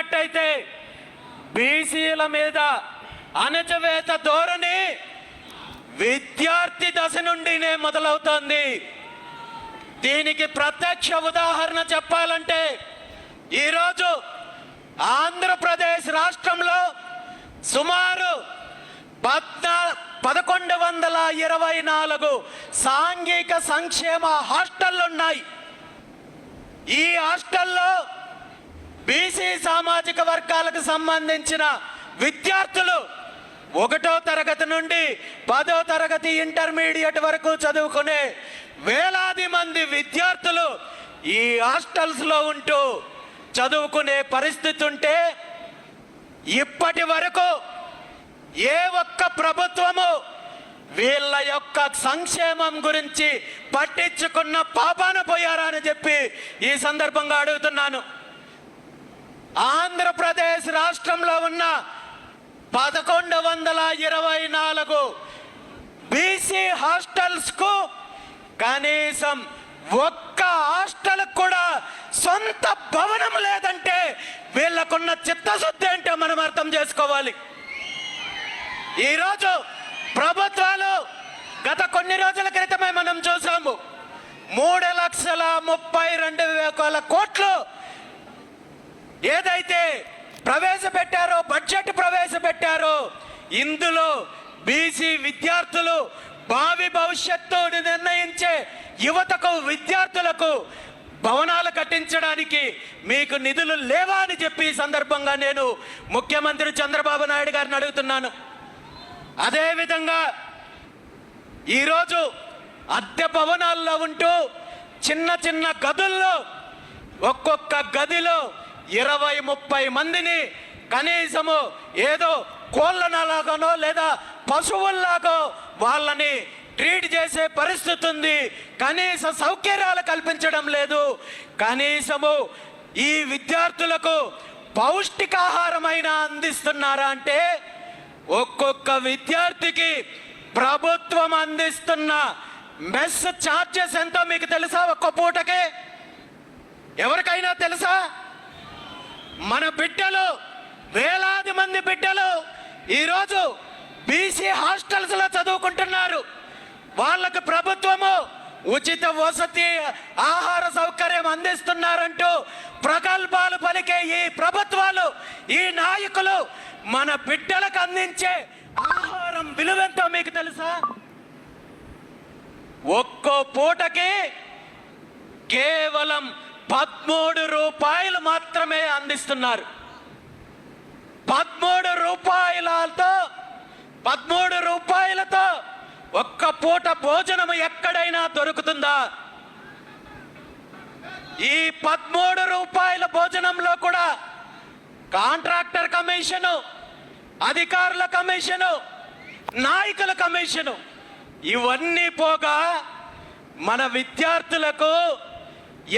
చూసినట్టయితే బీసీల మీద అణచివేత ధోరణి విద్యార్థి దశ నుండినే మొదలవుతోంది. దీనికి ప్రత్యక్ష ఉదాహరణ చెప్పాలంటే ఈరోజు ఆంధ్రప్రదేశ్ రాష్ట్రంలో సుమారు 1124 సాంఘిక సంక్షేమ హాస్టళ్లు ఉన్నాయి. ఈ హాస్టల్లో బీసీ సామాజిక వర్గాలకు సంబంధించిన విద్యార్థులు 1వ తరగతి నుండి 10వ తరగతి ఇంటర్మీడియట్ వరకు చదువుకునే వేలాది మంది విద్యార్థులు ఈ హాస్టల్స్లో ఉంటూ చదువుకునే పరిస్థితి ఉంటే ఇప్పటి వరకు ఏ ఒక్క ప్రభుత్వము వీళ్ళ యొక్క సంక్షేమం గురించి పట్టించుకున్న పాపాన పోయారా అని చెప్పి ఈ సందర్భంగా అడుగుతున్నాను. ఆంధ్రప్రదేశ్ రాష్ట్రంలో ఉన్న 1124 బీసీ హాస్టల్స్ కు కనీసం ఒక్క హాస్టల్ కూడా సొంత భవనం లేదంటే వీళ్ళకున్న చిత్తశుద్ధి ఏంటో మనం అర్థం చేసుకోవాలి. ఈరోజు ప్రభుత్వాలు గత కొన్ని రోజుల క్రితమే మనం చూసాము 3,32,000 కోట్లు ఏదైతే ప్రవేశపెట్టారో, బడ్జెట్ ప్రవేశపెట్టారో, ఇందులో బీసీ విద్యార్థులు భావి భవిష్యత్తుని నిర్ణయించే యువతకు, విద్యార్థులకు భవనాలు కట్టించడానికి మీకు నిధులు లేవా అని చెప్పి ఈ సందర్భంగా నేను ముఖ్యమంత్రి చంద్రబాబు నాయుడు గారిని అడుగుతున్నాను. అదేవిధంగా ఈరోజు అద్దె భవనాల్లో ఉంటూ చిన్న చిన్న గదుల్లో ఒక్కొక్క గదిలో 20-30 మందిని కనీసము ఏదో కోళ్ళలాగానో లేదా పశువుల్లాగో వాళ్ళని ట్రీట్ చేసే పరిస్థితి ఉంది. కనీస సౌకర్యాలు కల్పించడం లేదు. కనీసము ఈ విద్యార్థులకు పౌష్టికాహారమైన అందిస్తున్నారా అంటే ఒక్కొక్క విద్యార్థికి ప్రభుత్వం అందిస్తున్న మెస్ ఛార్జెస్ ఎంతో మీకు తెలుసా? ఒక్క పూటకే ఎవరికైనా తెలుసా? మన బిడ్డలు, వేలాది మంది బిడ్డలు ఈరోజు బీసీ హాస్టల్స్ లో చదువుకుంటున్నారు. వాళ్ళకు ప్రభుత్వము ఉచిత వసతి, ఆహార సౌకర్యం అందిస్తున్నారంటూ ప్రగల్భాలు పలికే ఈ ప్రభుత్వాలు, ఈ నాయకులు మన బిడ్డలకు అందించే ఆహారం విలువెంతో మీకు తెలుసా? ఒక్కో పూటకి కేవలం 13 రూపాయలు మాత్రమే అందిస్తున్నారు. 13 రూపాయలతో ఒక్క పూట భోజనం ఎక్కడైనా దొరుకుతుందా? ఈ 13 రూపాయల భోజనంలో కూడా కాంట్రాక్టర్ కమిషను, అధికారుల కమిషను, నాయకుల కమిషను, ఇవన్నీ పోగా మన విద్యార్థులకు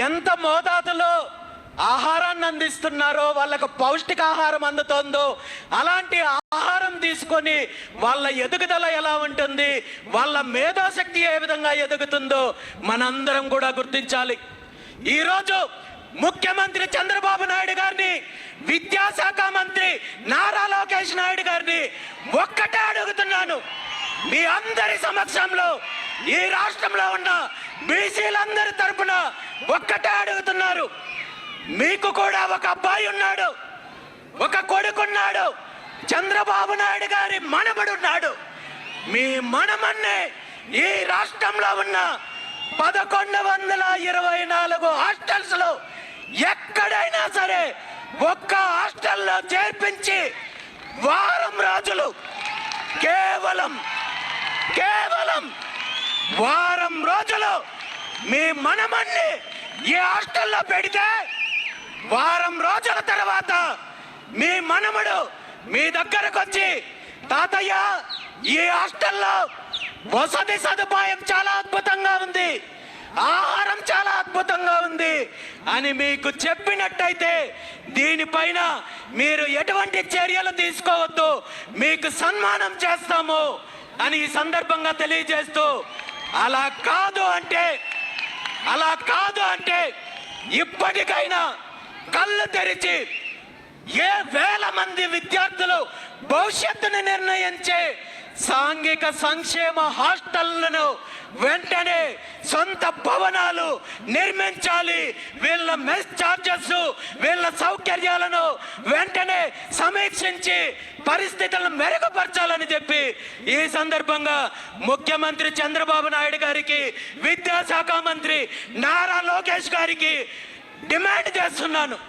ఎంత మోతాదులో ఆహారాన్ని అందిస్తున్నారో, వాళ్ళకు పౌష్టికాహారం అందుతుందో, అలాంటి ఆహారం తీసుకొని వాళ్ళ ఎదుగుదల ఎలా ఉంటుంది, వాళ్ళ మేధాశక్తి ఏ విధంగా ఎదుగుతుందో మనందరం కూడా గుర్తించాలి. ఈరోజు ముఖ్యమంత్రి చంద్రబాబు నాయుడు గారిని, విద్యాశాఖ మంత్రి నారా లోకేష్ నాయుడు గారిని ఒక్కటే అడుగుతున్నాను. మీ అందరి సమక్షంలో ఈ రాష్ట్రంలో ఉన్న బీసీలందరి తరపున ఒక్కటే అడుగుతున్నారు. మీకు కూడా ఒక అబ్బాయి ఉన్నాడు, ఒక కొడుకున్నాడు, చంద్రబాబు నాయుడు గారి మనమడున్నాడు. మీ మనమన్నే ఈ రాష్ట్రంలో ఉన్న 1124 హాస్టల్స్ లో ఎక్కడైనా సరే ఒక్క హాస్టల్లో చేర్పించి వారం రోజులు, కేవలం వారం రోజులు మీ మనమన్ని ఈ హాస్టల్లో పెడితే వారం రోజుల తర్వాత మీ మనమడు మీ దగ్గరకు వచ్చి, తాతయ్య ఈ హాస్టల్లో వసతి సదుపాయం చాలా అద్భుతంగా ఉంది, ఆహారం చాలా అద్భుతంగా ఉంది అని మీకు చెప్పినట్టయితే దీనిపైన మీరు ఎటువంటి చర్యలు తీసుకోవద్దు, మీకు సన్మానం చేస్తాము అని ఈ సందర్భంగా తెలియజేస్తూ, అలా కాదు అంటే ఇప్పటికైనా కళ్ళు తెరిచి ఏ వేల మంది విద్యార్థులు భవిష్యత్తును నిర్ణయించే సాంఘిక సంక్షేమ హాస్టళ్లను వెంటనే సొంత భవనాలు నిర్మించాలి. వీళ్ళ మెస్ ఛార్జెస్, వీళ్ళ సౌకర్యాలను వెంటనే సమీక్షించి పరిస్థితులను మెరుగుపరచాలని చెప్పి ఈ సందర్భంగా ముఖ్యమంత్రి చంద్రబాబు నాయుడు గారికి, విద్యాశాఖ మంత్రి నారా లోకేష్ గారికి డిమాండ్ చేస్తున్నాను.